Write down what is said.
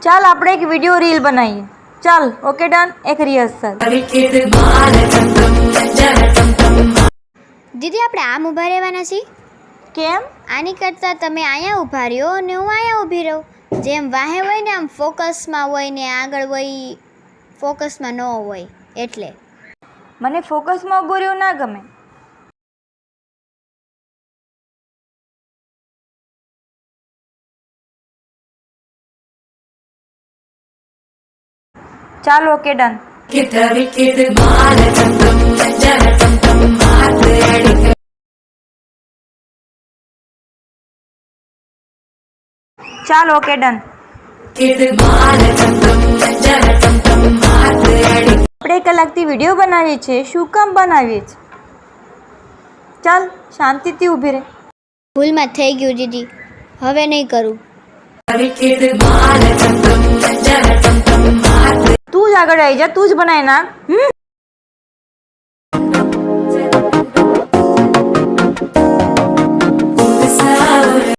ચાલ આપણે એક વિડિયો રીલ બનાવીએ. ચાલ ઓકે ડન. એક રિહર્સલ. દીદી આપણે આમ ઊભા રહેવાના છીએ. કેમ? આની કરતાં તમે અહીંયા ઊભા રહ્યો ને હું અહીંયા ઊભી રહું. જેમ વાહે હોય ને આમ ફોકસમાં હોય ને આગળ હોય ફોકસમાં ન હોય એટલે. મને ફોકસમાં ઊભું રહેવું ના ગમે. ચાલ ઓકે ડન. ચાલ ઓકે ડન. આપણે કલાકથી વિડીયો બનાવીએ છીએ. શું કામ બનાવીએ છીએ? ચાલ શાંતિથી ઊભી રહે. ભૂલમાં થઈ ગયું દીદી, હવે નહીં કરું. તું જ આગળ આવી જા, તું જ બનાવી નાખ.